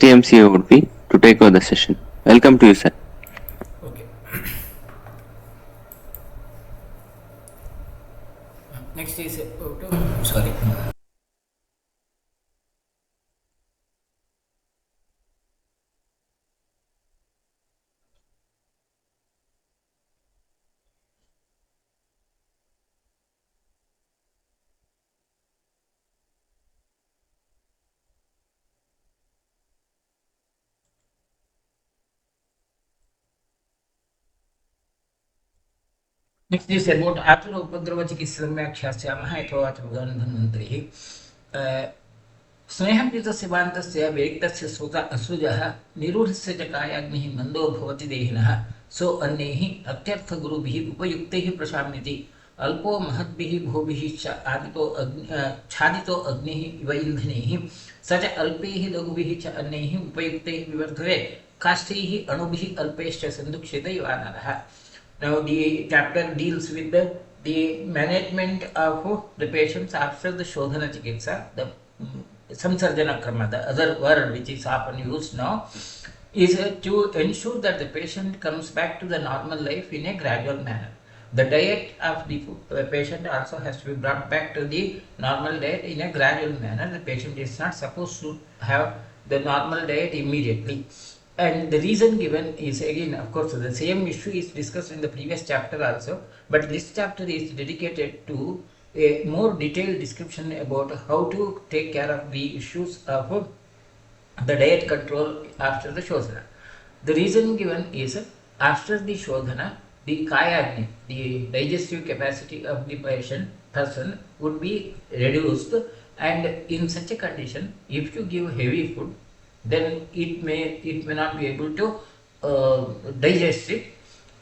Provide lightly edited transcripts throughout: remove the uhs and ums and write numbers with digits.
TMCA would be to take over the session. Welcome to you, sir. Okay. Next is sorry. Next is about aturopadravachikitsa व्याख्यास्यामः यथोवाच भगवान्धन्वन्तरिः स्नेहं युतस्य वान्तस्य व्यक्तस्य असृजः निरूढस्य च कायाग्निः मन्दो भवति देहिनः सो अन्यैः अत्यर्थगुरुभिः उपयुक्तैः प्रशाम्यति अल्पो महद्भिः भूभिः च छादितो अग्निः इव इन्धनैः स च अल्पैः लघुभिः च अन्यैः उपयुक्तैः विवर्धते काष्ठैः अणुभिः अल्पैश्च सन्दुक्ष्यते वानरः. Now the chapter deals with the management of the patients after the Shodhana Chikitsa, the Samsarjana Karma, the other word which is often used now, is to ensure that the patient comes back to the normal life in a gradual manner. The diet of the patient also has to be brought back to the normal diet in a gradual manner. The patient is not supposed to have the normal diet immediately. And the reason given is, again, of course, the same issue is discussed in the previous chapter also, but this chapter is dedicated to a more detailed description about how to take care of the issues of the diet control after the Shodhana. The reason given is, after the Shodhana, the Kayagni, the digestive capacity of the person would be reduced, and in such a condition, if you give heavy food, then it may not be able to digest it.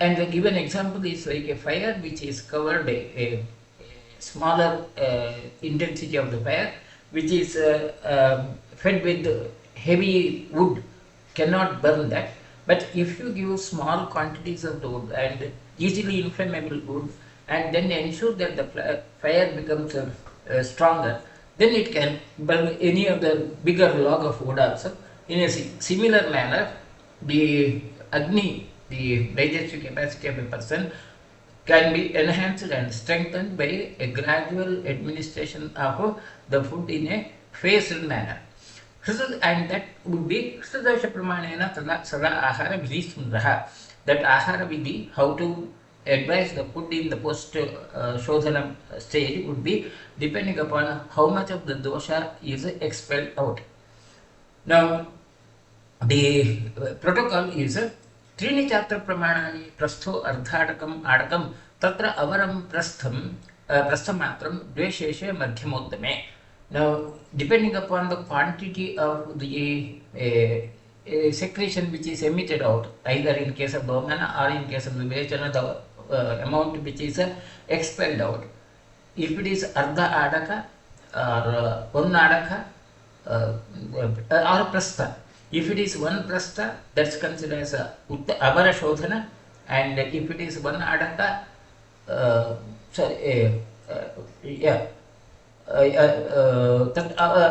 And the given example is like a fire which is covered, a smaller intensity of the fire which is fed with heavy wood cannot burn that. But if you give small quantities of the wood and easily inflammable wood, and then ensure that the fire becomes stronger, then it can burn any of the bigger log of wood also. In a similar manner, the Agni, the digestive capacity of a person, can be enhanced and strengthened by a gradual administration of the food in a phased manner. And that would be Hridosha Pramanena Sada Ahara Vidhi Sundraha. That Ahara Vidhi, how to advise the food in the post Shodhana stage, would be depending upon how much of the dosha is expelled out. Now, the protocol is त्रीणि चात्र प्रमाणानि प्रस्थो अर्धाडकम आडकम तत्र अवरम प्रस्थमात्रम द्वेशेषे मध्यमोत्तमे. Now, depending upon the quantity of the secretion which is emitted out, either in case of Bhavana or in case of Vivechana, the amount which is expelled out, if it is Ardha Adaka or one Adaka or Prastha, if it is one prastha, that's considered as a avara shodhana, and if it is one adaka,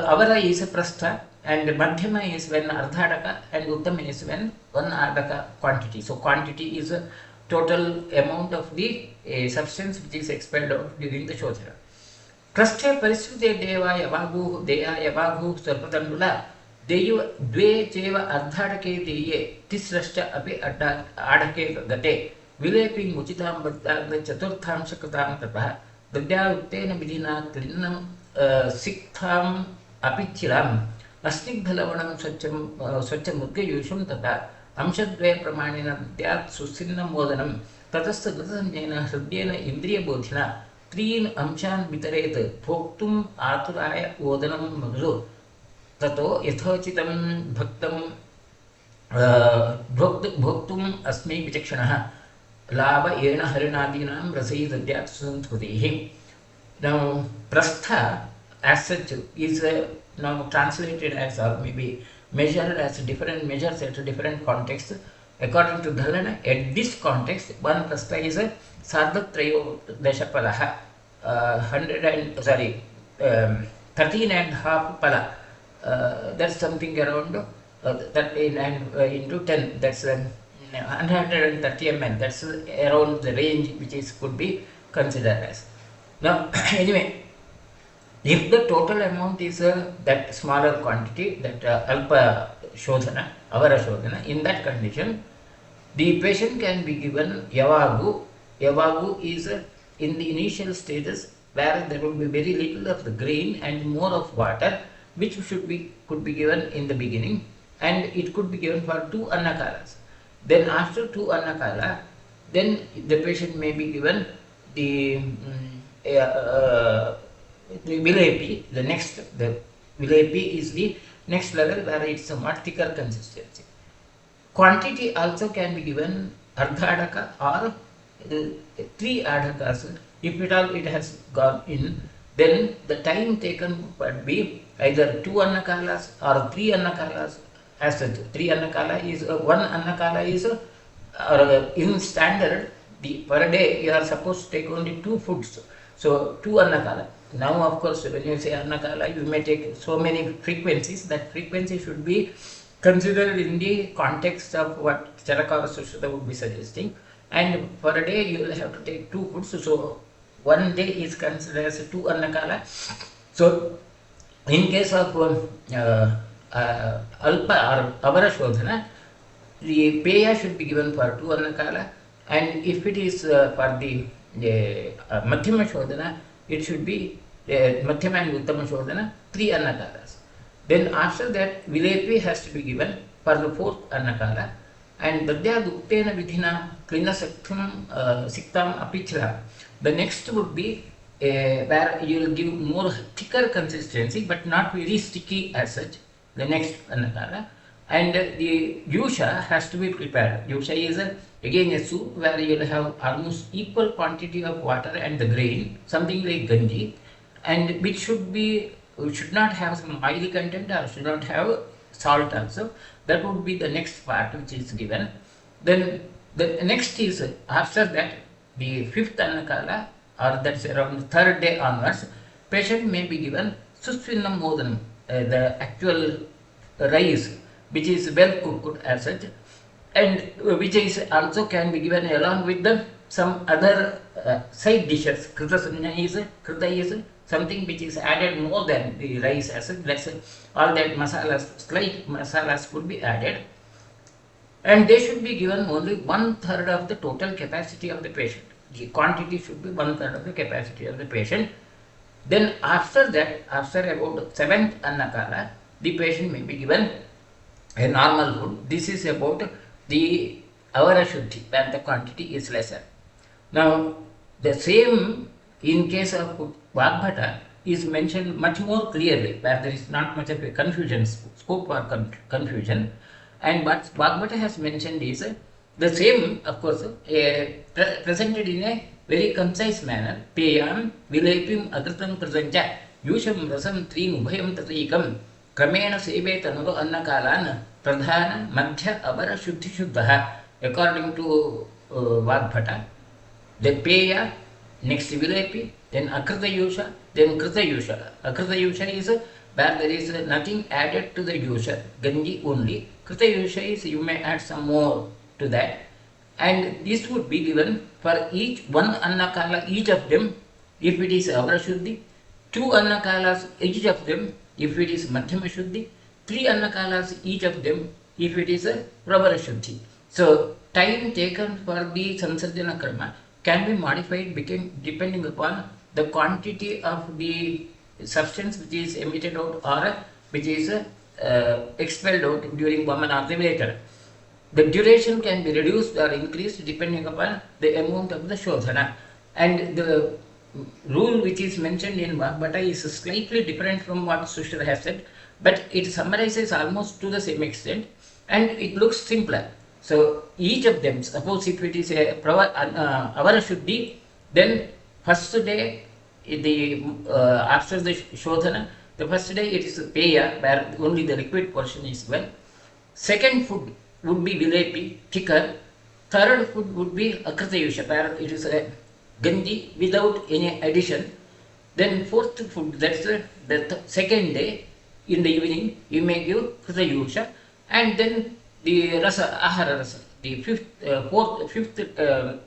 avara is a prastha, and madhyama is when ardhadaka, and uttama is when one adaka quantity. So quantity is a total amount of the substance which is expelled out during the shodhana. Prasthe parishrute deva yavagu sarpadandula देयु द्वे चैव अर्धाडके देये तिस्रश्च अपि आडके गते विलेपि मुचितां वृत्ताग्न चतुर्थांशकृतां तपः दद्यायुक्तेन विधिना क्लिन्नं सिक्थाम् अपि चिराम् अस्निग्धलवणं स्वच्छमुद्गयूषं तथा अंशद्वय प्रमाणेन दद्यात् सुस्सिन्नं मोदनं ततस्तदसंज्ञेन हृद्येन इन्द्रियबोधिना त्रीन् अंशान् वितरेत् भोक्तुम् आतुराय ओदनं मधुरो ततो यथोचितं भक्तं भोक्तुम् अस्मै विचक्षणः लाभ येन हरिणादीनां रसै दद्यात् संस्कृतिः. Now, prastha as such is now translated as, or maybe measured as different measures at different contexts. According to Dhalana, at this context, one prastha is a Sardhatrayo Dashapadaha, 13 and half pada. That's something around 39 into 10, that's 130 ml. That's around the range which is could be considered as. Now, anyway, if the total amount is that smaller quantity, that alpa shodhana, avara shodhana, in that condition, the patient can be given yavagu. Yavagu is in the initial stages where there will be very little of the grain and more of water, which could be given in the beginning, and it could be given for 2 annakalas. Then after 2 annakala, then the patient may be given the vilapi. The vilapi is the next level where it's a much thicker consistency. Quantity also can be given ardhadaka or 3 adhakas. If at all it has gone in, then the time taken would be either 2 annakalas or 3 annakalas. As such, 3 annakala is 1 annakala is in standard, per day you are supposed to take only 2 foods. So 2 annakala. Now of course when you say annakala, you may take so many frequencies. That frequency should be considered in the context of what Charaka Sushruta would be suggesting. And for a day you will have to take 2 foods. So 1 day is considered as 2 annakala. So in case of alpa or avara shodhana, the peya should be given for 2 annakala, and if it is for the madhyama shodhana, it should be madhyama and uttama shodhana 3 annakalas. Then after that, vilepi has to be given for the 4th annakala, and dadya duktena vidhina klina siktam apichra. The next would be where you will give more thicker consistency but not very sticky as such, the next annakala. And the yusha has to be prepared. Yusha is again a soup where you will have almost equal quantity of water and the grain, something like ganji, and which should not have some oily content or should not have salt also. That would be the next part which is given. Then the next is after that, the 5th annakala, or that's around the 3rd day onwards, patient may be given susvinnam modanam, the actual rice which is well cooked as such, and which is also can be given along with some other side dishes. Krita is something which is added more than the rice as such. Let's say all that masalas, slight masalas could be added, and they should be given only 1/3 of the total capacity of the patient. The quantity should be 1/3 of the capacity of the patient. Then after that, after about 7th annakala, the patient may be given a normal food. This is about the avara shuddhi, where the quantity is lesser. Now the same in case of Vagbhata is mentioned much more clearly, where there is not much of a confusion, scope for confusion. And what Vagbhata has mentioned is the same, of course, presented in a very concise manner. Peyam vilepim agritam kritancha yusham rasam trin ubhayam tatrikam kramena sebe tanuro annakalan pradhana madhya avara shuddhi shuddha, according to Vagbhata. Then peya, next vilepi, then akrita yusha, then krita yusha. Akrita yusha is where there is nothing added to the yusha, ganji only. Krita yusha is you may add some more to that, and this would be given for each 1 annakala each of them if it is avara shuddhi, 2 annakalas each of them if it is madhyama shuddhi, 3 annakalas each of them if it is a pravara shuddhi. So time taken for the sansarjana karma can be modified depending upon the quantity of the substance which is emitted out or which is expelled out during Vamanartha. The duration can be reduced or increased depending upon the amount of the shodhana. And the rule which is mentioned in Vagbhata is slightly different from what Sushruta has said, but it summarizes almost to the same extent and it looks simpler. So each of them, suppose if it is a avara shuddhi, then first day after the shodhana, the first day it is peya, where only the liquid portion is given. Second food would be vilepi, thicker. Third food would be akrita yusha, where it is a ganji without any addition. Then fourth food, that's the second day in the evening, you may give krita yusha. and then the rasa, ahara rasa, the fifth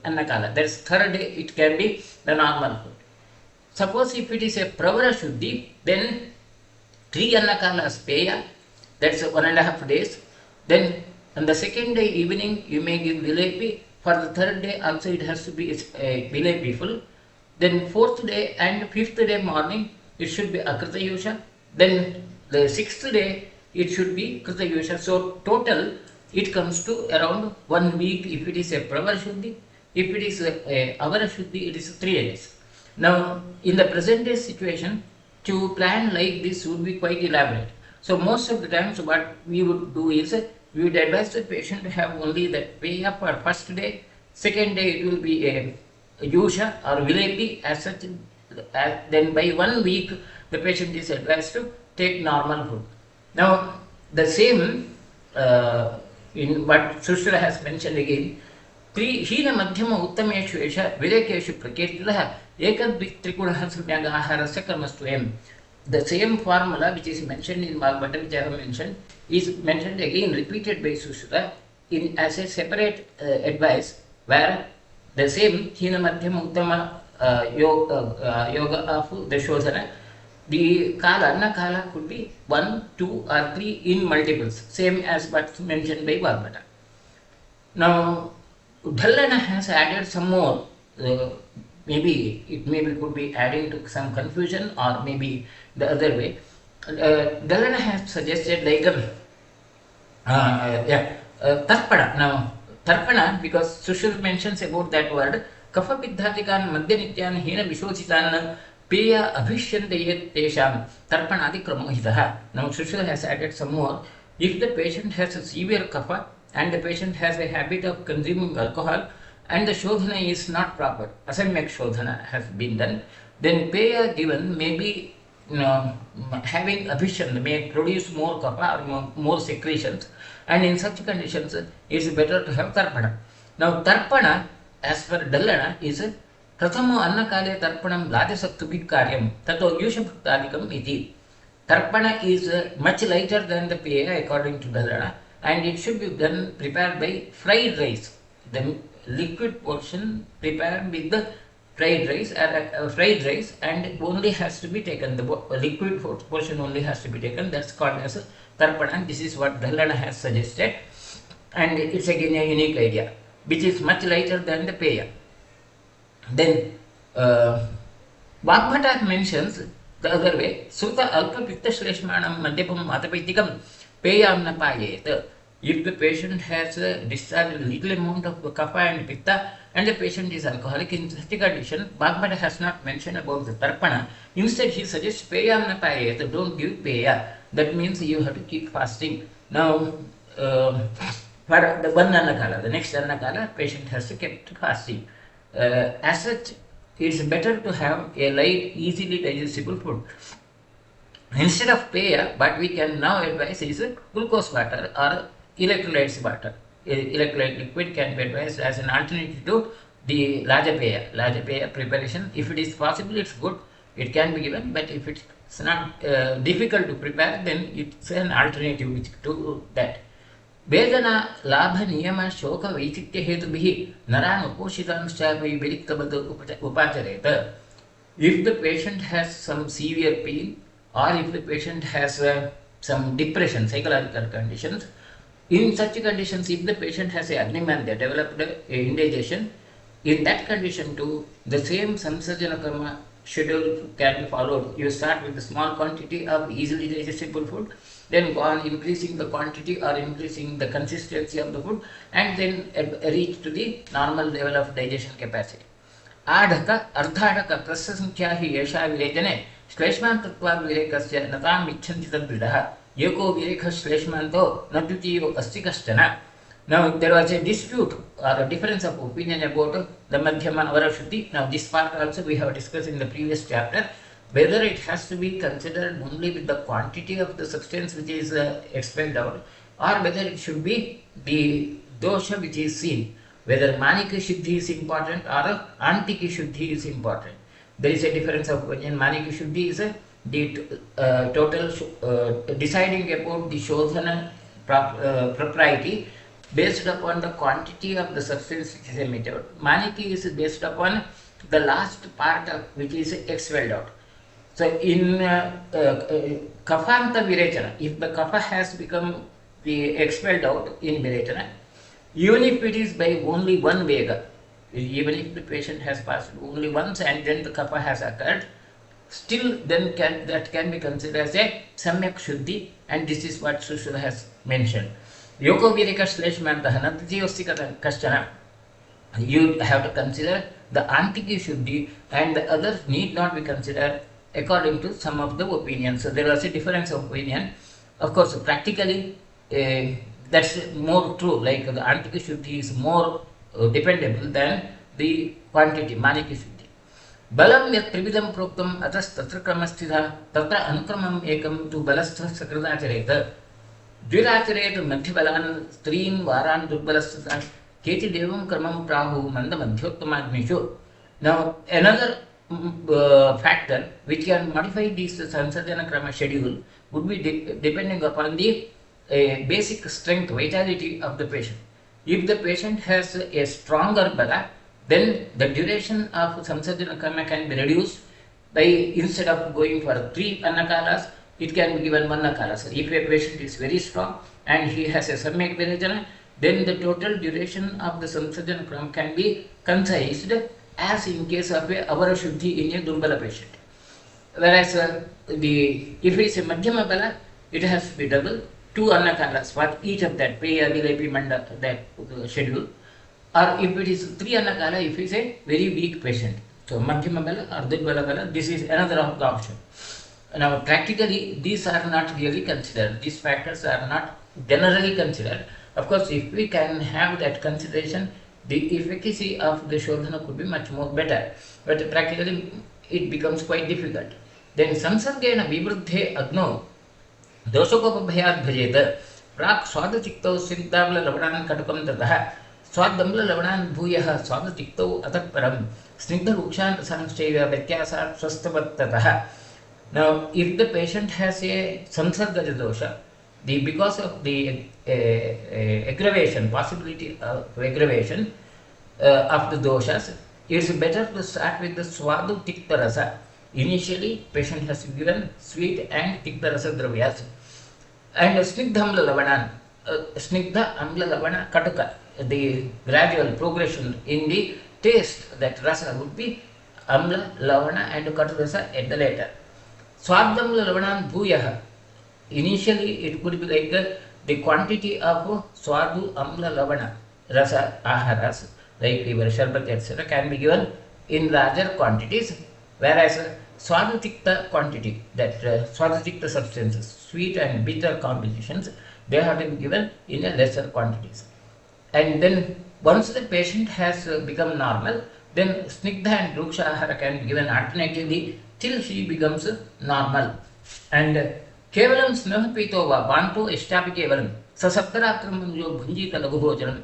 annakala, that is third day, it can be the normal food. Suppose if it is a pravara shuddhi, then 3 annakalas peya, that's 1.5 days. Then on the second day evening, you may give vilepi. For the third day also it has to be vilepi full. Then fourth day and fifth day morning, it should be akritayusha. Then the sixth day, it should be kritayusha. So total, it comes to around 1 week if it is a pravar shuddhi. If it is a avara shuddhi, it is 3 days. Now, in the present day situation, to plan like this would be quite elaborate. So most of the times what we would do is, we would advise the patient to have only that peya for first day, second day it will be a yusha or vilepi as such, then by 1 week the patient is advised to take normal food. Now the same in what Sushila has mentioned again, हीन मध्यम उत्तमेषु एष विवेकेषु प्रकीर्तितः एकद्वित्रिगुणः सम्यग् आहारस्य कर्मस्त्वयम्. The same formula which is mentioned in Bhagavata, which I have mentioned, is mentioned again, repeated by Sushruta in as a separate advice, where the same Hina Madhyama Uttama yoga of the Shodhana, the kala, anna kala could be 1, 2 or 3 in multiples, same as what's mentioned by Bhagavata. Now, Dhalana has added some more, maybe it could be adding to some confusion, or maybe the other way. Dhalana has suggested like tarpana. Now tarpana, because Sushil mentions about that word, kapha piddhatikan madhyanityan hena vishochitan peya abhishyante yet tesham tarpanadi kramohitaha. Now Sushil has added some more. If the patient has a severe kapha and the patient has a habit of consuming alcohol and the shodhana is not proper, asamyak shodhana has been done, then peya given may be having abhishan, may produce more kapha or more secretions, and in such conditions it is better to have tarpana. Now tarpana as per Dallana is prathamo annakale tarpanam ladyasaktubhi karyam tato yushabhaktadikam iti. Tarpana is much lighter than the peya according to Dallana, and it should be done prepared by fried rice. The liquid portion prepared with the fried rice, and only has to be taken. The liquid portion only has to be taken. That's called as tarpana. This is what Dhalana has suggested, and it's again a unique idea, which is much lighter than the peya. Then Bhagavata mentions the other way. Sruta alpa pitta shleshmanam madhyapam matapaitikam peyam na payet. If the patient has discharged a little amount of kapha and pitta and the patient is alcoholic, in such a condition, Bhagavata has not mentioned about the tarpana. Instead, he suggests peyam na payet, don't give peya. That means you have to keep fasting. Now, for the one annakala, the next annakala, patient has to keep fasting. As such, it's better to have a light, easily digestible food. Instead of peya, what we can now advise is glucose water or electrolytes water. Electrolyte liquid can be advised as an alternative to the larger peya preparation. If it is possible, it's good, it can be given, but if it's not difficult to prepare, then it's an alternative to that. Vedana labha niyama shoka vaichitya hetubihi naran uposhitanshchapi viriktabad upachareta. If the patient has some severe pain, or if the patient has some depression, psychological conditions, in such conditions, if the patient has a agniman, they developed indigestion, in that condition too, the same samsarjana karma schedule can be followed. You start with a small quantity of easily digestible food, then go on increasing the quantity or increasing the consistency of the food, and then reach to the normal level of digestion capacity. Adhaka, ardhadaka, prasasankhya hi yesha vilejane, श्लेष्मान्तत्वाद् विरेकस्य न ताम् इच्छन्ति तद्विदः एको विरेकः श्लेष्मान्तो न द्वितीयो अस्ति कश्चन. Now there was a dispute or a difference of opinion about the Madhyama Avara Shuddhi. Now this part also we have discussed in the previous chapter, whether it has to be considered only with the quantity of the substance which is expelled out, or whether it should be the dosha which is seen, whether Manika Shuddhi is important or Antiki Shuddhi is important. There is a difference of opinion. Manika Shuddhi is the total deciding about the Shodhana propriety based upon the quantity of the substance which is emitted. Maniki is based upon the last part of which is expelled out. So in Kaphanta Virechana, if the kapha has become expelled out in Virechana, even if it is by only one vega, even if the patient has passed only once and then the kapha has occurred, still then that can be considered as a samyak shuddhi, and this is what Sushruta has mentioned. Yoko virika shleshmantah natjiyosti kashchana. You have to consider the antiki shuddhi and the others need not be considered according to some of the opinions. So there was a difference of opinion. Of course, practically that's more true, like the antiki shuddhi is more dependable than the quantity, maniki shuddhi. बलम यत् त्रिविधं प्रोक्तम अतस्तत्र क्रमस्थितः तत्र अनुक्रमम् एकं तु बलस्थः सकृदाचरेत द्विराचरेत मध्यबलान् स्त्रीन् वारान् दुर्बलस्थः केचिदेवं क्रमं प्राहुः मन्दमध्योत्तमाग्निषु. Now another factor which can modify this Sansarjana Krama schedule would be depending upon the basic strength, vitality of the patient. If the patient has a stronger bala, then the duration of Samsarjana Karma can be reduced by, instead of going for 3 Annakalas, it can be given 1 Annakala. So if a patient is very strong and he has a Samyak Virechana, then the total duration of the Samsarjana Karma can be concised as in case of a Avara Shuddhi in a Durbala patient. Whereas if it is a Madhyama Bala, it has to be double, 2 Annakalas for each of that, Peya, Vilepi, Manda, that schedule. Or if it is 3 Annakala, if it is a very weak patient. So Madhyama Bala or Durbala Bala, this is another of the option. Now practically these are not really considered. These factors are not generally considered. Of course, if we can have that consideration, the efficacy of the Shodhana could be much more better. But practically it becomes quite difficult. Then Samsargena Vibruddhe Agno Doshokopabhayad Bhajeta Prak Swadachikto Sintabla Lavanan Katukam Tataha Swadamla Lavanan Bhuyaha Swadatikto Atakparam Snigdha Rukshan Sansteva Vetyasa Swastavat Tataha. Now, if the patient has a Samsargaja dosha, because of the aggravation, possibility of aggravation of the doshas, it is better to start with the Swadu Tikta Rasa. Initially, patient has given sweet and Tikta Rasa Dravyas. And Snigdha Amla Lavanan, Snigdha Amla Lavana Katuka, the gradual progression in the taste, that rasa would be Amla, Lavana and Katurasa at the later. Swadamla Lavanan Bhuyaha. Initially it could be like the quantity of Swadu, Amla, Lavana, Rasa, Aharas, like liver, Sharbat, etc. can be given in larger quantities, whereas Swadatikta quantity, that Swadatikta substances, sweet and bitter combinations, they have to be given in a lesser quantities. And then once the patient has become normal, then Snigdha and Ruksha Ahara can be given alternatively till she becomes normal. And Kevalam Snahapito va Banto Eshtapi Kevalam Sasaptaratram Jo Bhunjita Lagubojanam.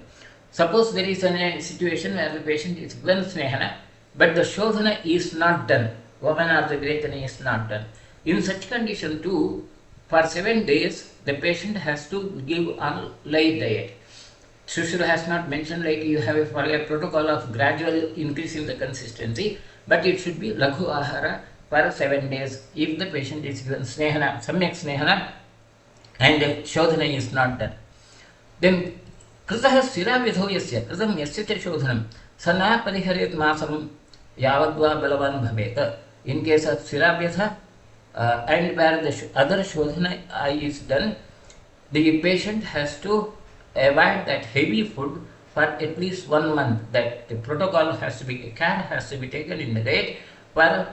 Suppose there is a situation where the patient is given Snehana, but the Shodhana is not done, Vaman or the Virechana is not done. In such condition too, for 7 days, the patient has to give on light diet. Sushruta has not mentioned like you have a protocol of gradual increase in the consistency, but it should be Laghu Ahara for 7 days if the patient is given Snehana, Samyak Snehana, and Shodhana is not done. Then Kritaha Siravidho Yasya, Kritam Yasya Shodhanam, Sana Pariharet Masam Yavadva Balavan Bhaveta. In case of Siravyatha and where the other Shodhana is done, the patient has to avoid that heavy food for at least 1 month. That the protocol has to be, care has to be taken in the diet for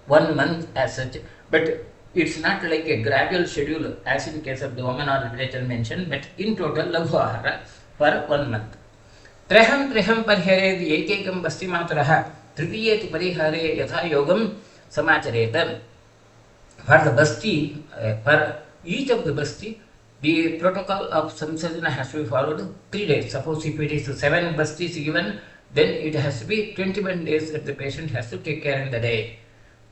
1 month as such. But it's not like a gradual schedule as in case of the woman or literature mentioned, but in total Laghu Ahara for 1 month. Treham Parihared Ekekam Basti Mataraha Tritiye Parihare Yatha Yogam Samacharetam. For the Basti, for each of the Basti, the protocol of Samsarjana has to be followed 3 days. Suppose if it is 7 Bastis given, then it has to be 21 days that the patient has to take care in the day.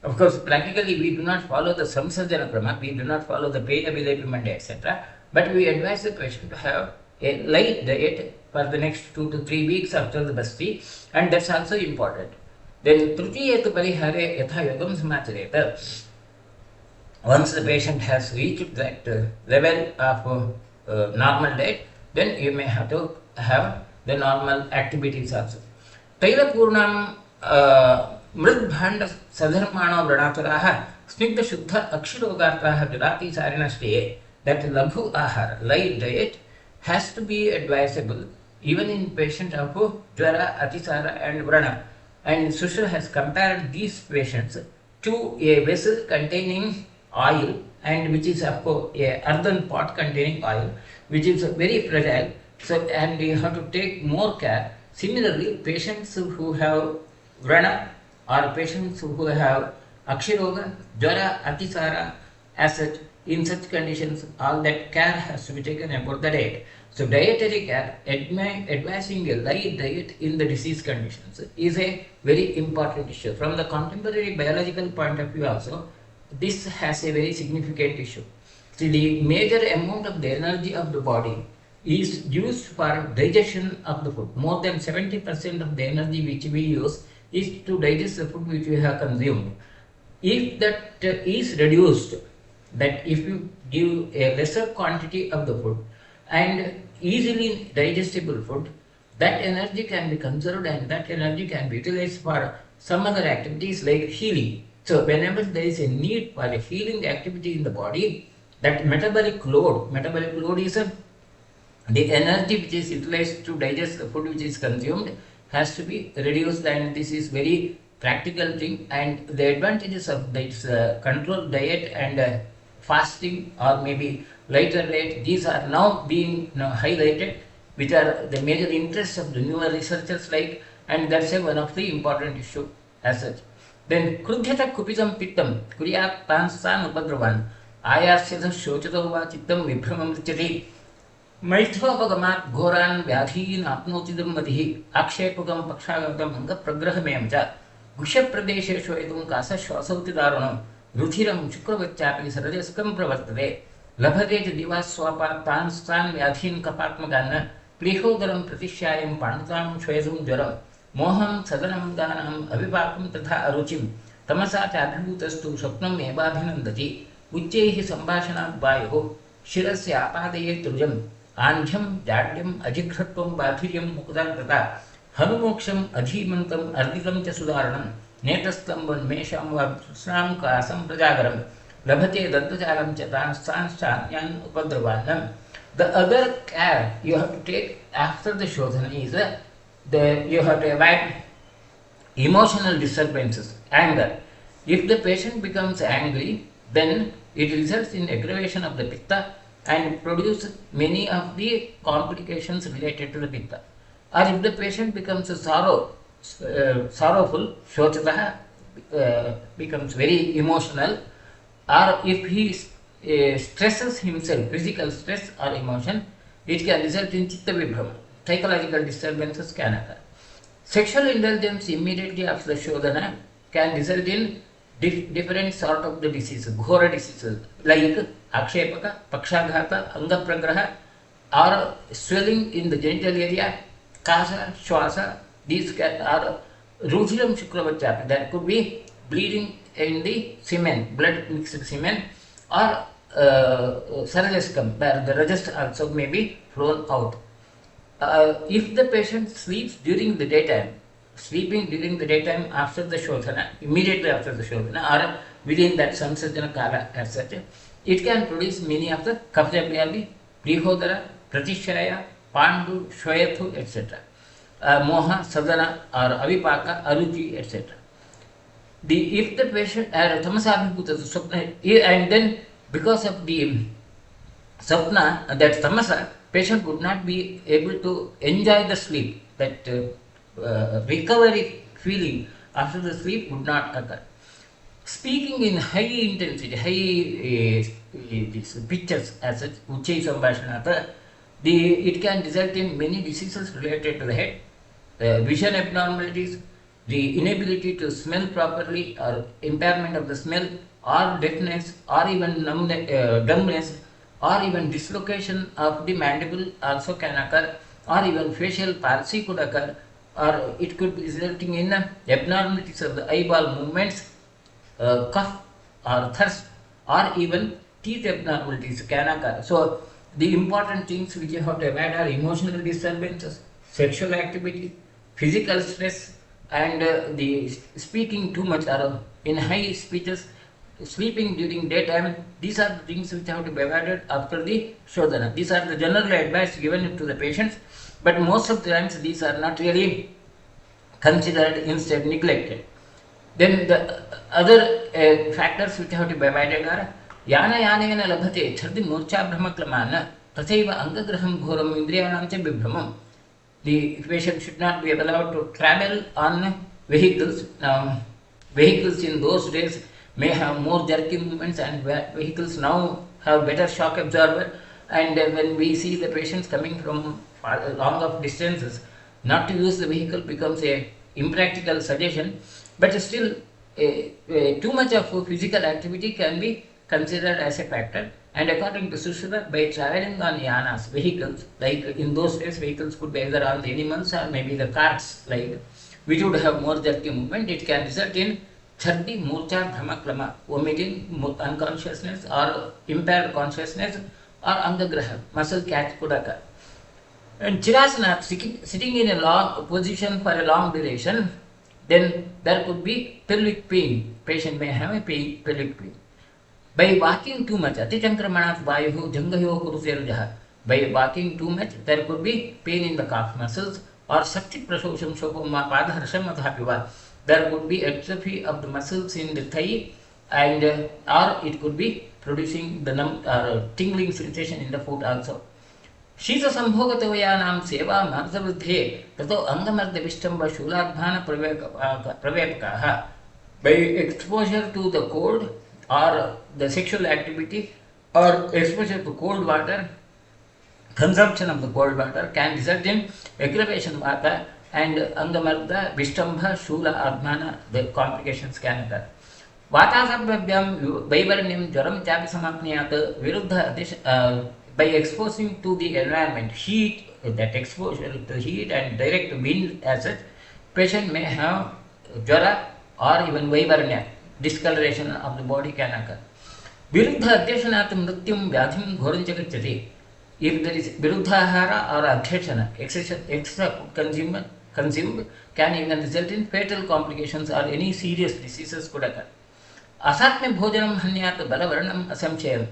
Of course, practically we do not follow the Samsarjana Krama, we do not follow the Peya Vilepi Manda, etc. But we advise the patient to have a light diet for the next 2 to 3 weeks after the basti, and that's also important. Then Trutiyet Parihare Yatha Yogam Samachareta. Once the patient has reached that level of normal diet, then you may have to have the normal activities also. Tailapurnam mridbhand sadharmano vranaturaha snigdha shuddha akshirogartaha jurati sarinashriye. That labhu ahar, light diet, has to be advisable even in patients of jwara, atisara and vrana. And Sushra has compared these patients to a vessel containing oil, and which is of course a earthen pot containing oil, which is very fragile. So, and you have to take more care. Similarly, patients who have vrana or patients who have akshiroga, jwara, atisara, as such, in such conditions, all that care has to be taken about the diet. So, dietary care, advising a light diet in the disease conditions is a very important issue. From the contemporary biological point of view also, this has a very significant issue. See, the major amount of the energy of the body is used for digestion of the food. More than 70% of the energy which we use is to digest the food which we have consumed. If that is reduced, that if you give a lesser quantity of the food and easily digestible food, that energy can be conserved and that energy can be utilized for some other activities like healing. So whenever there is a need for a healing activity in the body, that metabolic load is the energy which is utilized to digest the food which is consumed has to be reduced, and this is very practical thing. And the advantages of this controlled diet and fasting or maybe lighter diet, these are now being highlighted, which are the major interests of the newer researchers like, and that's one of the important issue as such. Then krudhyata kupitam pittam kuriyat tansan upadravan ayasyatha shochato va chittam vibhramam richati मैथ्रोपगमात् घोरान् व्याधीन् आप्नोतिदं मतिः आक्षेपकं पक्षागतं अङ्गप्रग्रहमेव च गुह्यप्रदेशेषु एतुं कासश्वासौति दारुणं रुधिरं शुक्रवच्चापि सरजस्कं प्रवर्तते लभते च दिवास्वापात् तान् व्याधीन् कपात्मकान् प्लीहोदरं प्रतिश्यायं पाण्डुतां श्वेतुं ज्वरं मोहं सदनं दानम् अविपाकं तथा अरुचिं तमसा चाभिभूतस्तु स्वप्नम् एवाभिनन्दति उच्चैः सम्भाषणात् वायुः शिरस्य आपादये तुर्यं आन्ध्यं जाड्यम् अजिघ्रत्वं बाधिर्यं मुकुदां तथा हनुमोक्षम् अधीमन्तम् अर्दितं च सुदारणं नेतस्तं वन्मेषां वा कृष्णां कासं प्रजागरं लभते दन्तजालं च तांश्चान्यान् उपद्रवान्. The other care you have to take after the shodhana is you have to avoid emotional disturbances, anger. If the patient becomes angry, then it results in aggravation of the pitta and produce many of the complications related to the pitta. Or if the patient becomes sorrowful, shochataha, becomes very emotional, or if he stresses himself, physical stress or emotion, it can result in chitta vibhrama. Psychological disturbances can occur. Sexual indulgence immediately after the shodhana can result in different sort of the diseases, ghora diseases like akshepaka, pakshaghata, angapragraha, or swelling in the genital area, kasa, shwasa. These are ruchiram shukravachyapi. That could be bleeding in the semen, blood mixed semen, or sarajascum, where the rajas also may be flown out. If the patient sleeps during the daytime, sleeping during the daytime after the shodhana, immediately after the shodhana, or within that samsajana kala as such, it can produce many of the kapjavyadi, prihodara, pratishaya, pandu, shwayathu, etc. Moha, sadhana, or avipaka, aruchi, etc. If the patient tamasabhibhuta swapna, and then because of the swapna, that tamasa, patient would not be able to enjoy the sleep. That recovery feeling after the sleep would not occur. Speaking in high intensity, high pitches as such, uchai sambhashanata, it can result in many diseases related to the head, vision abnormalities, the inability to smell properly or impairment of the smell, or deafness, or even dumbness, or even dislocation of the mandible also can occur, or even facial palsy could occur, or it could be resulting in abnormalities of the eyeball movements, cough or thirst, or even teeth abnormalities can occur. So the important things which you have to avoid are emotional disturbances, sexual activity, physical stress, and the speaking too much or in high speeches, sleeping during daytime. These are the things which have to be avoided after the shodhana. These are the general advice given to the patients, but most of the times these are not really considered, instead neglected. Then the other factors which have to be avoided are yana yanena labhate chhardi murcha brahmaklamana tathaiva angagraham ghoram indriyanam cha vibhramam. The patient should not be allowed to travel on vehicles. Now, vehicles in those days may have more jerky movements, and vehicles now have better shock absorber. And when we see the patients coming from long of distances, not to use the vehicle becomes a impractical suggestion. But still, too much of physical activity can be considered as a factor. And according to Sushruta, by traveling on yanas, vehicles, like in those days, vehicles could be either on the animals or maybe the carts, like which would have more jerky movement, it can result in chhardi, murcha, brahmaklama, vomiting, unconsciousness or impaired consciousness, or angagraha, muscle catch could occur. And chirasana, sitting in a long position for a long duration, then there could be pelvic pain. Patient may have a pelvic pain. By walking too much, atichankramanath vayuhu jangayo kuruserujah. By walking too much, there could be pain in the calf muscles, or sakti prasosham shopama padharsham adhapiva. There could be atrophy of the muscles in the thigh, and or it could be producing the tingling sensation in the foot also. शीत संभोगतवयानां सेवा मार्गवृद्धे ततो अंगमर्दविष्टम्भ शूलाध्मान प्रवेपकाः. By exposure to the cold or the sexual activity or exposure to cold water, consumption of the cold water can result in aggravation vata and angamarda, vishtambha, shula, admana, the complications can occur. Vatasabhyam vaivarnyam jwaram chapi samapniyat viruddha by exposing to the environment, heat, that exposure to heat and direct wind as such, patient may have jwara or even vaivarnya, discoloration of the body can occur. Viruddha adhyashanat mrityum vyadhim ghorancha gacchati. If there is viruddhahara or adhyashana, extra consumed can even result in fatal complications or any serious diseases could occur. Asatme bhojanam hanyat balavarnam asamchayam.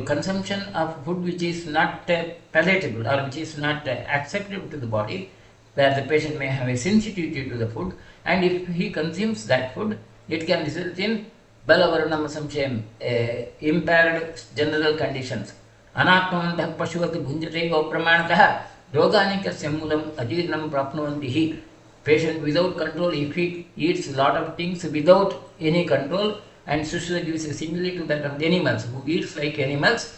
Consumption of food which is not palatable or which is not acceptable to the body, where the patient may have a sensitivity to the food, and if he consumes that food, it can result in balavarnam samchayam, impaired general conditions. Anatmandah pashuvati bhunjate pramanatah yoganikasya moolam ajirnam prapnuvantihi. Patient without control, if he eats a lot of things without any control, and Sushruta gives a simile to that of the animals, who eats like animals,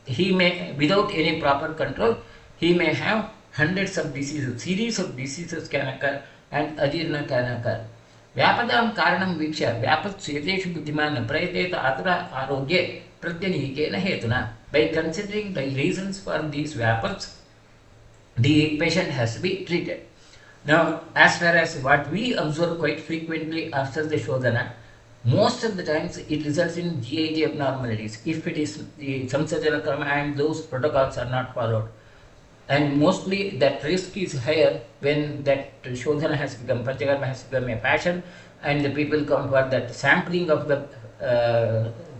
he may, without any proper control, he may have hundreds of diseases, series of diseases can occur, and ajirna can occur. Vyapadam karanam viksha, vyapat sveteshu buddhimana, prayateta atra arogye, pratyanihikena hetuna. By considering the reasons for these vyapats, the patient has to be treated. Now, as far as what we observe quite frequently after the shodhana, most of the times it results in GIG abnormalities if it is the samsajana karma and those protocols are not followed. And mostly that risk is higher when that shodhana has become, panchakarma has become a passion, and the people come for that sampling of the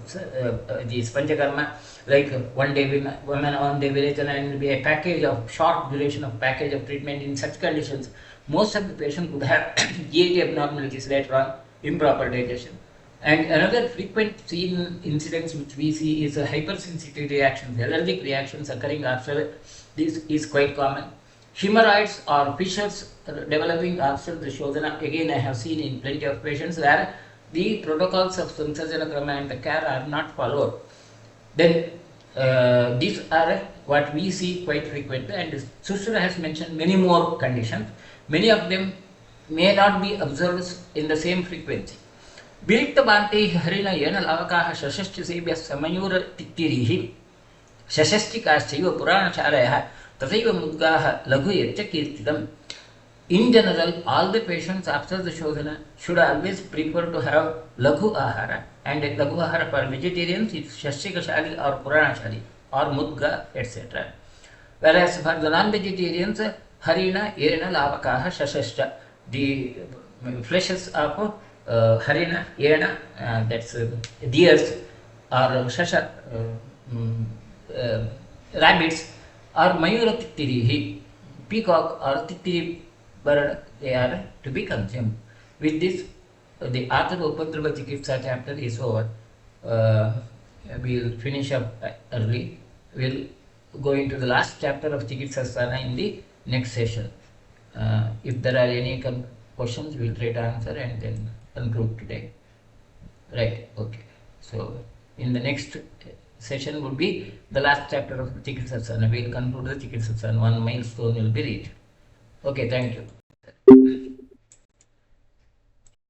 panchakarma, like one day virechana and be a package of short duration of package of treatment. In such conditions, most of the patients would have GIG abnormalities later on, improper digestion. And another frequent seen incidents which we see is hypersensitive reactions, allergic reactions occurring after this is quite common. Hemorrhoids or fissures developing after the shodhana, again I have seen in plenty of patients where the protocols of samsajana krama and the care are not followed. Then these are what we see quite frequently, and Sushruta has mentioned many more conditions. Many of them may not be observed in the same frequency. विरिक्तबान्तेः हरिण येनलावकाः शशश्चसेव्यः समयूरतित्तिरीः शशश्चिकाश्चैव पुराणशालयः तथैव मुद्गाः लघु यच्च कीर्तितम्. In general, all the patients after the shodhana should always prefer to have laghu ahara, and laghu ahara for vegetarians is shashikashali or puranashali or mudga etc. Whereas for the non-vegetarians, harina, yena, lavakaha, shashascha, the fleshes of harina, yena, that's deers or shasha, rabbits, or mayura tittirihi, peacock or tittiri bird, they are to be consumed. With this, the aturopadravachikitsa chapter is over. We will finish up early. We will go into the last chapter of Chikitsasana in the next session. If there are any questions, we will try to answer and then conclude today. Right, okay. So, in the next session would be the last chapter of Chikitsasana. We will conclude the Chikitsasana. One milestone will be reached. Okay, thank you.